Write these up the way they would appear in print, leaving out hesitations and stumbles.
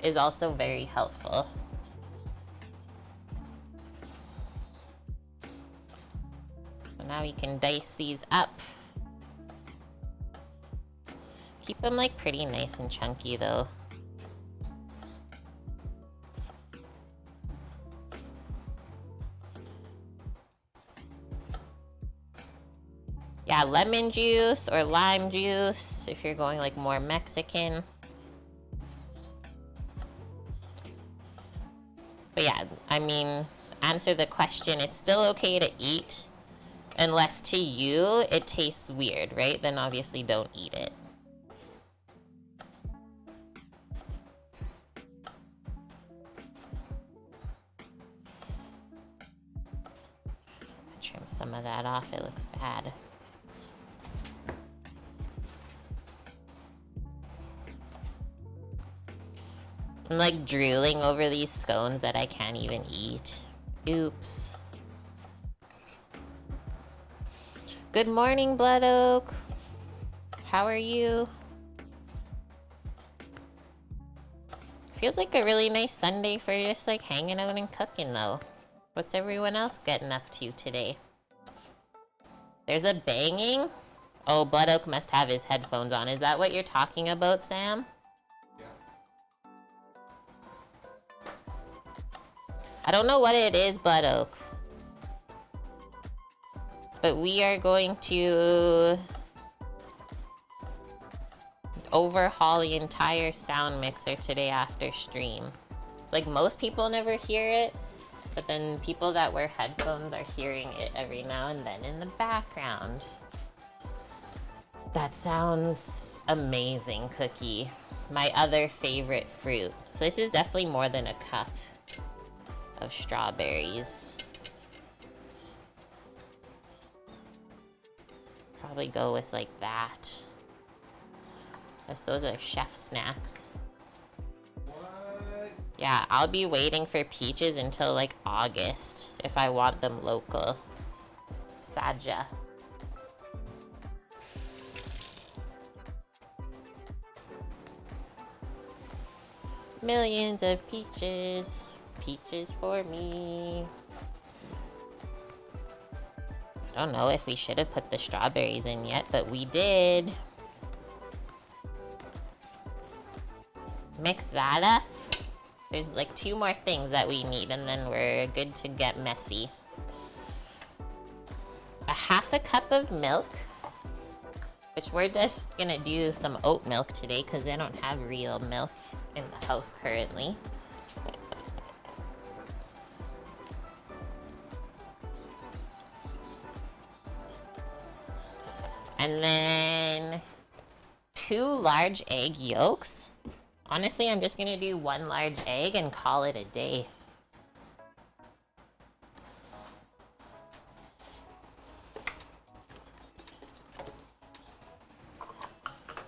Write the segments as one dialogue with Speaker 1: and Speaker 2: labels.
Speaker 1: is also very helpful. So now we can dice these up. Keep them like pretty nice and chunky though. Yeah, lemon juice or lime juice if you're going like more Mexican. But yeah, I mean, answer the question, it's still okay to eat unless to you it tastes weird, right? Then obviously don't eat it. Trim some of that off, it looks bad. I'm like drooling over these scones that I can't even eat. Oops. Good morning, Blood Oak. How are you? Feels like a really nice Sunday for just like hanging out and cooking though. What's everyone else getting up to today? There's a banging? Oh, Blood Oak must have his headphones on. Is that what you're talking about, Sam? I don't know what it is, Blood Oak. But we are going to overhaul the entire sound mixer today after stream. Like most people never hear it, but then people that wear headphones are hearing it every now and then in the background. That sounds amazing, Cookie. My other favorite fruit. So this is definitely more than a cup of strawberries. Probably go with like that. Yes, those are chef snacks. What? Yeah, I'll be waiting for peaches until like August if I want them local. Saja. Millions of peaches. Peaches for me. I don't know if we should have put the strawberries in yet, but we did. Mix that up. There's like 2 more things that we need and then we're good to get messy. A half a cup of milk, which we're just gonna do some oat milk today because I don't have real milk in the house currently. And then 2 large egg yolks. Honestly, I'm just gonna do 1 large egg and call it a day.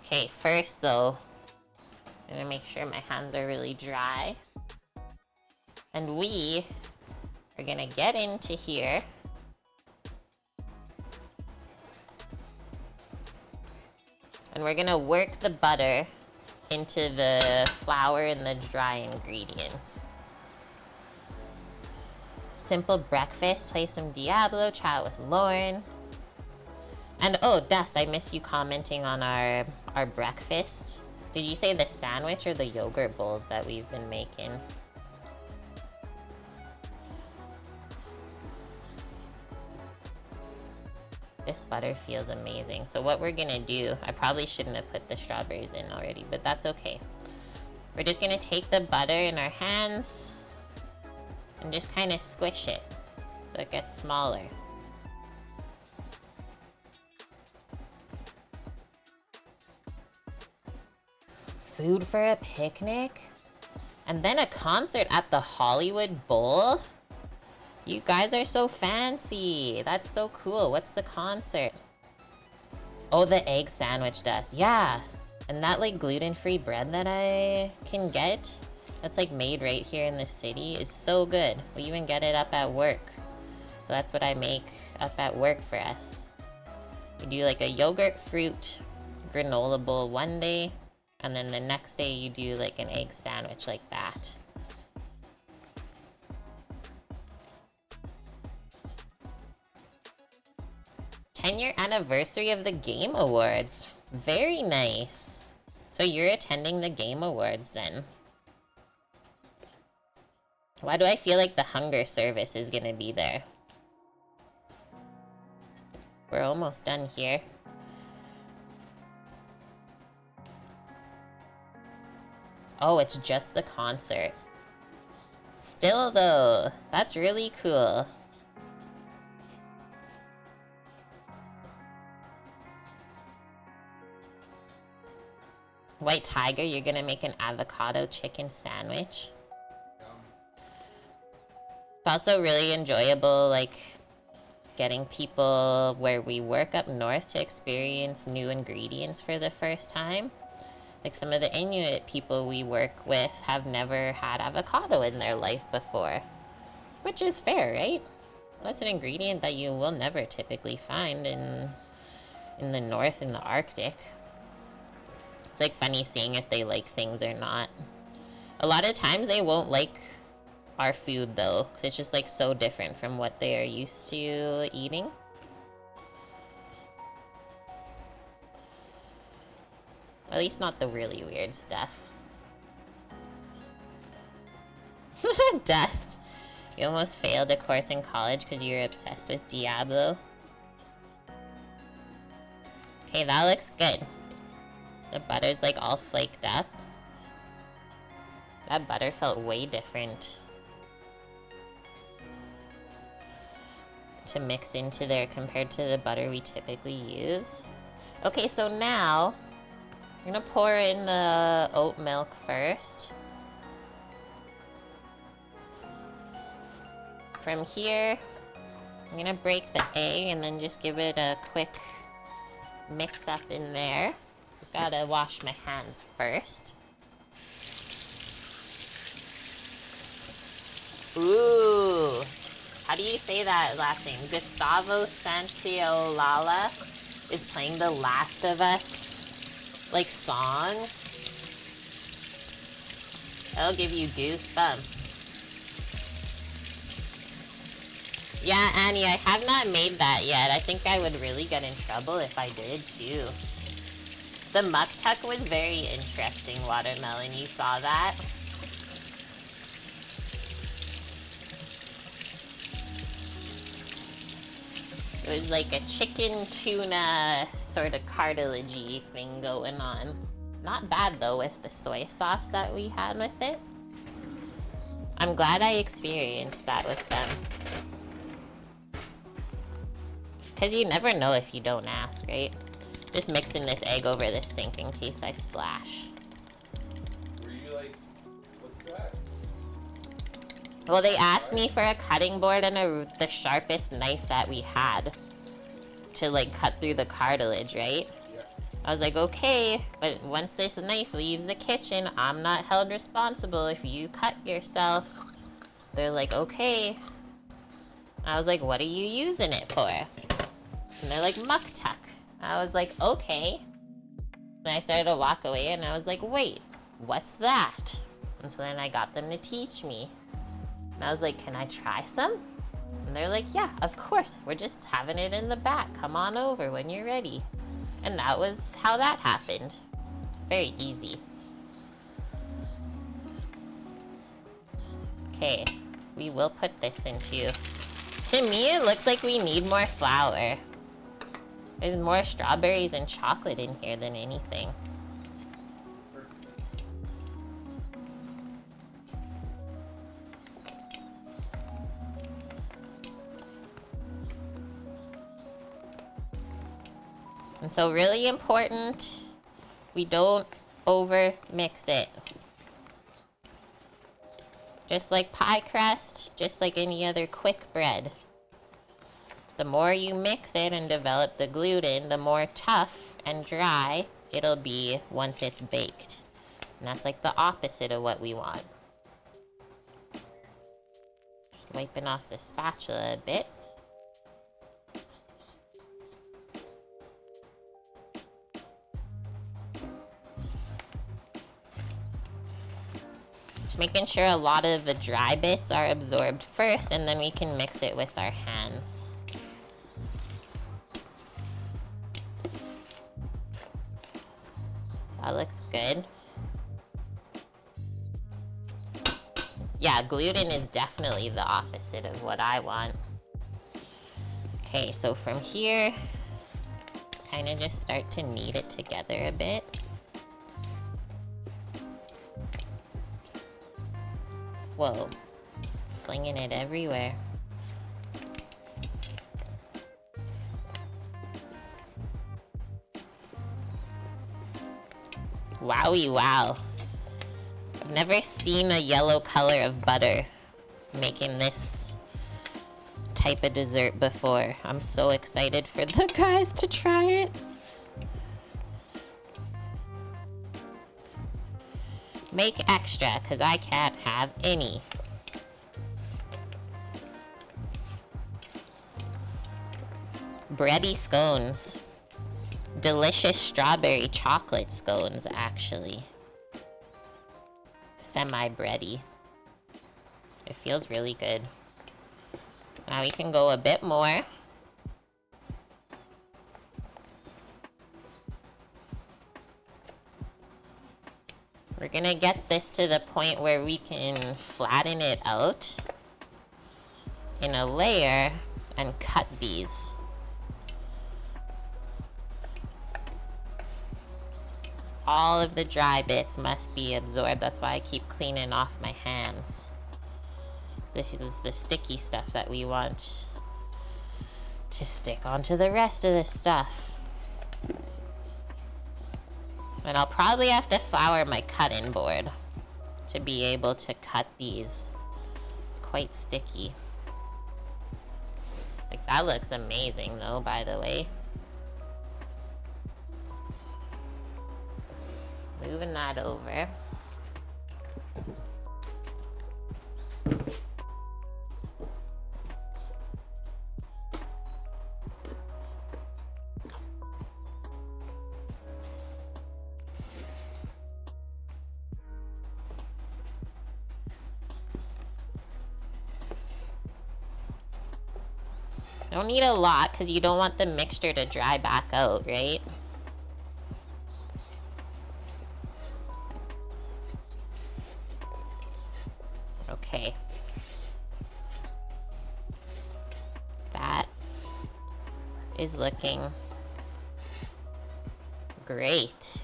Speaker 1: Okay, first though, I'm gonna make sure my hands are really dry. And we are gonna get into here. And we're gonna work the butter into the flour and the dry ingredients. Simple breakfast, play some Diablo, chat with Lauren. And oh, Dust, I missed you commenting on our breakfast. Did you say the sandwich or the yogurt bowls that we've been making? This butter feels amazing. So what we're gonna do, I probably shouldn't have put the strawberries in already, but that's okay. We're just gonna take the butter in our hands and just kind of squish it so it gets smaller. Food for a picnic? And then a concert at the Hollywood Bowl? You guys are so fancy. That's so cool. What's the concert? Oh, the egg sandwich, Dust. Yeah. And that like gluten-free bread that I can get, that's like made right here in the city, is so good. We even get it up at work. So that's what I make up at work for us. We do like a yogurt fruit granola bowl one day, And then the next day you do like an egg sandwich like that. Ten-year anniversary of the Game Awards. Very nice. So you're attending the Game Awards then. Why do I feel like the hunger service is gonna be there? We're almost done here. Oh, it's just the concert. Still though, that's really cool. White Tiger, you're gonna make an avocado chicken sandwich. It's also really enjoyable, like, getting people where we work up north to experience new ingredients for the first time. Like, some of the Inuit people we work with have never had avocado in their life before. Which is fair, right? That's an ingredient that you will never typically find in the north, in the Arctic. It's like funny seeing if they like things or not. A lot of times they won't like our food though, because it's just like so different from what they are used to eating. At least not the really weird stuff. Dust. You almost failed a course in college because you were obsessed with Diablo. Okay, that looks good. The butter's like all flaked up. That butter felt way different to mix into there compared to the butter we typically use. Okay, so now I'm gonna pour in the oat milk first. From here, I'm gonna break the egg and then just give it a quick mix up in there. Just gotta wash my hands first. Ooh. How do you say that last name? Gustavo Santaolalla is playing the Last of Us, like, song. That'll give you goosebumps. Yeah, Annie, I have not made that yet. I think I would really get in trouble if I did, too. The muktuk was very interesting, Watermelon. You saw that? It was like a chicken tuna sort of cartilagey thing going on. Not bad though with the soy sauce that we had with it. I'm glad I experienced that with them. Because you never know if you don't ask, right? Just mixing this egg over the sink in case I splash.
Speaker 2: Were you like, what's that?
Speaker 1: Well, they asked me for a cutting board and the sharpest knife that we had to, like, cut through the cartilage, right?
Speaker 2: Yeah.
Speaker 1: I was like, okay, but once this knife leaves the kitchen, I'm not held responsible if you cut yourself. They're like, okay. I was like, what are you using it for? And they're like, muktuk. I was like, okay. Then I started to walk away and I was like, wait, what's that? And so then I got them to teach me. And I was like, can I try some? And they're like, yeah, of course. We're just having it in the back. Come on over when you're ready. And that was how that happened. Very easy. Okay, we will put this into... To me, it looks like we need more flour. There's more strawberries and chocolate in here than anything. And so really important, we don't over mix it. Just like pie crust, just like any other quick bread. The more you mix it and develop the gluten, the more tough and dry it'll be once it's baked. And that's like the opposite of what we want. Just wiping off the spatula a bit. Just making sure a lot of the dry bits are absorbed first, and then we can mix it with our hands. That looks good. Yeah, gluten is definitely the opposite of what I want. Okay, so from here, kind of just start to knead it together a bit. Whoa, flinging it everywhere. Wowie wow. I've never seen a yellow color of butter making this type of dessert before. I'm so excited for the guys to try it. Make extra, because I can't have any. Bready scones. Delicious strawberry chocolate scones, actually. Semi-bready. It feels really good. Now we can go a bit more. We're gonna get this to the point where we can flatten it out in a layer and cut these. All of the dry bits must be absorbed. That's why I keep cleaning off my hands. This is the sticky stuff that we want to stick onto the rest of the stuff. And I'll probably have to flour my cutting board to be able to cut these. It's quite sticky. Like, that looks amazing though, by the way. Moving that over. Don't need a lot because you don't want the mixture to dry back out, right? Okay. That is looking great.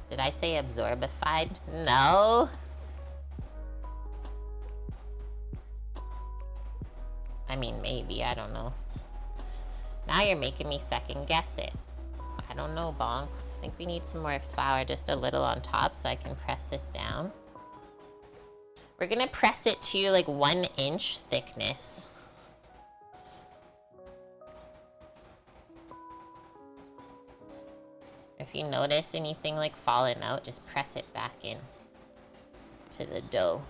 Speaker 1: Did I say absorbified? No. I mean, maybe, I don't know. Now you're making me second guess it. I don't know, Bonk. I think we need some more flour, just a little on top so I can press this down. We're gonna press it to like 1 inch thickness. If you notice anything like falling out, just press it back in to the dough.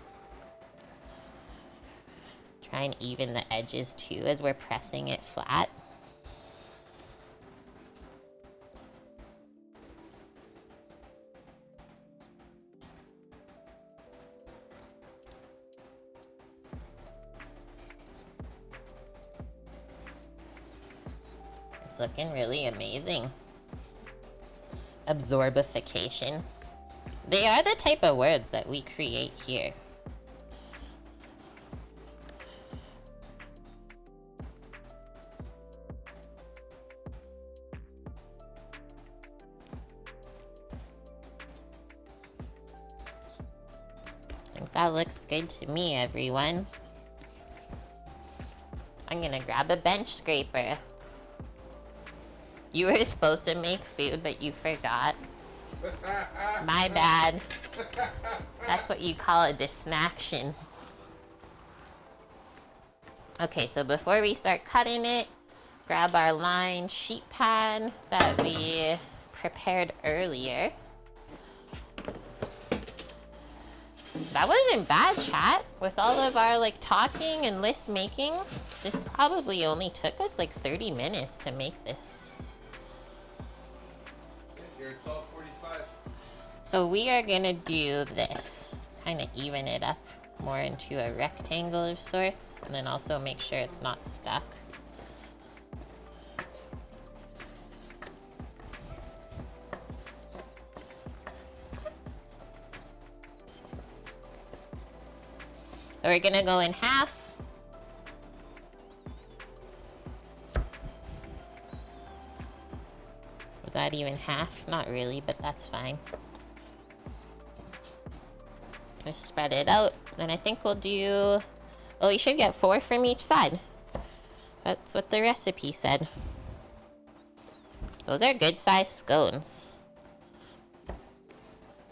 Speaker 1: Try and even the edges too as we're pressing it flat. It's looking really amazing. Absorbification. They are the type of words that we create here. I think that looks good to me, everyone. I'm gonna grab a bench scraper. You were supposed to make food, but you forgot. My bad. That's what you call a distraction. Okay, so before we start cutting it, grab our lined sheet pad that we prepared earlier. That wasn't bad, chat. With all of our like talking and list making, This probably only took us like 30 minutes to make this.
Speaker 2: You're at 12:45.
Speaker 1: So we are gonna do this. Kind of even it up more into a rectangle of sorts, and then also make sure it's not stuck. So we're gonna go in half. Was that even half? Not really, but that's fine. Just spread it out. Then I think we'll do... Well, we should get 4 from each side. That's what the recipe said. Those are good sized scones. And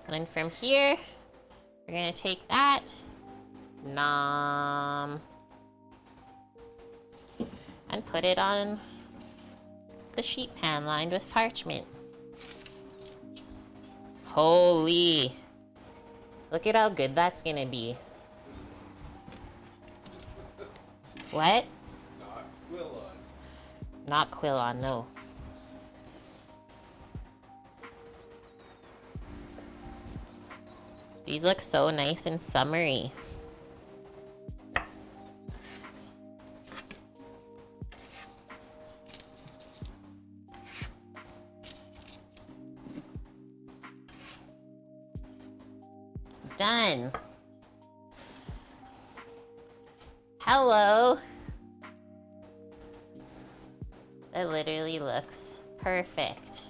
Speaker 1: then from here, we're gonna take that. Nom. And put it on the sheet pan lined with parchment. Holy. Look at how good that's gonna be. What?
Speaker 2: Not Quillon.
Speaker 1: Not Quillon, no. These look so nice and summery. Done. Hello. That literally looks perfect.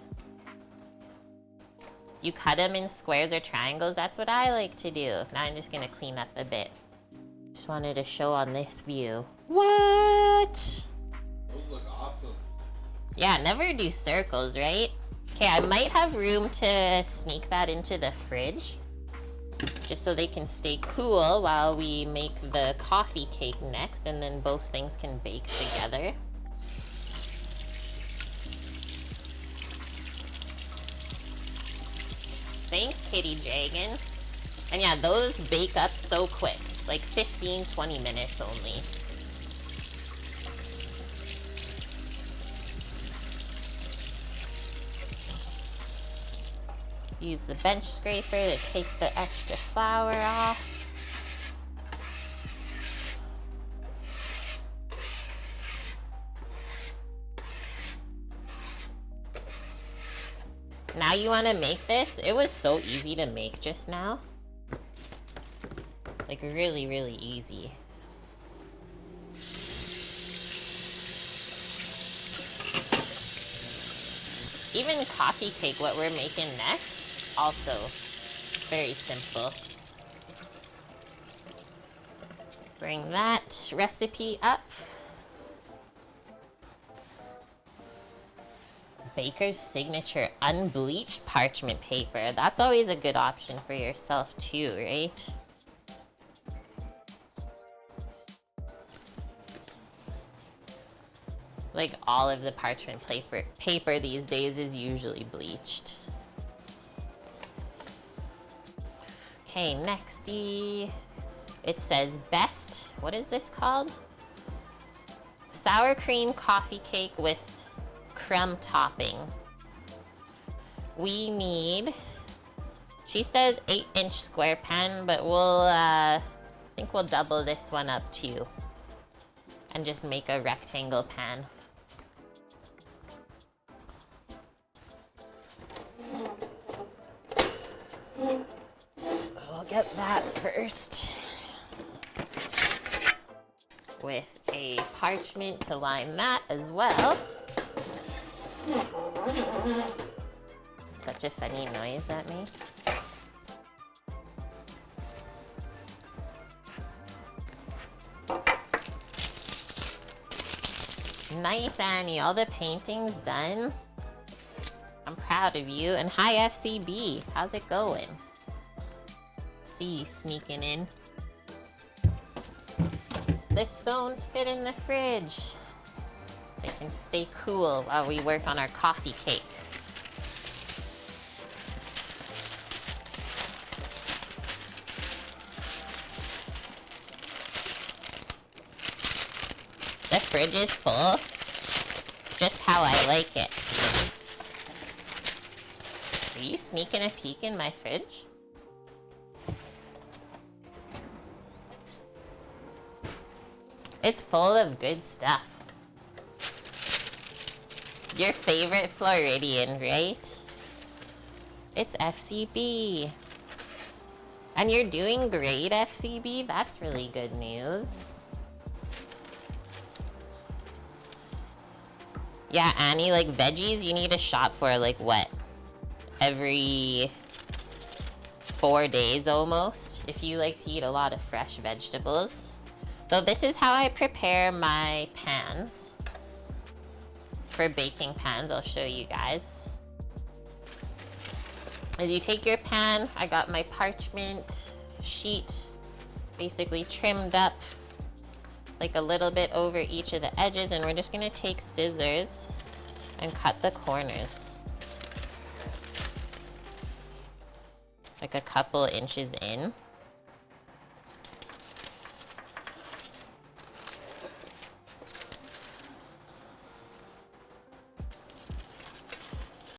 Speaker 1: You cut them in squares or triangles. That's what I like to do. Now I'm just gonna clean up a bit. Just wanted to show on this view. What?
Speaker 2: Those look awesome.
Speaker 1: Yeah, never do circles, right? Okay, I might have room to sneak that into the fridge. Just so they can stay cool while we make the coffee cake next, and then both things can bake together. Thanks, Kitty Dragon. And yeah, those bake up so quick. Like 15, 20 minutes only. Use the bench scraper to take the extra flour off. Now you want to make this? It was so easy to make just now. Like really, really easy. Even coffee cake, what we're making next, also very simple. Bring that recipe up. Baker's Signature unbleached parchment paper. That's always a good option for yourself too, right? Like all of the parchment paper these days is usually bleached. Okay, nexty. It says best, what is this called? Sour cream coffee cake with crumb topping. We need, she says 8-inch square pan, but we'll, I think we'll double this one up too. And just make a rectangle pan. We'll get that first. With a parchment to line that as well. Such a funny noise that makes. Nice, Annie. All the paintings done. I'm proud of you. And hi, FCB. How's it going? See you sneaking in. The scones fit in the fridge. They can stay cool while we work on our coffee cake. The fridge is full. Just how I like it. Are you sneaking a peek in my fridge? It's full of good stuff. Your favorite Floridian, right? It's FCB. And you're doing great, FCB. That's really good news. Yeah, Annie, like veggies, you need to shop for like what? Every 4 days almost, if you like to eat a lot of fresh vegetables. So this is how I prepare my pans. For baking pans, I'll show you guys. As you take your pan, I got my parchment sheet basically trimmed up like a little bit over each of the edges, and we're just gonna take scissors and cut the corners. Like a couple inches in.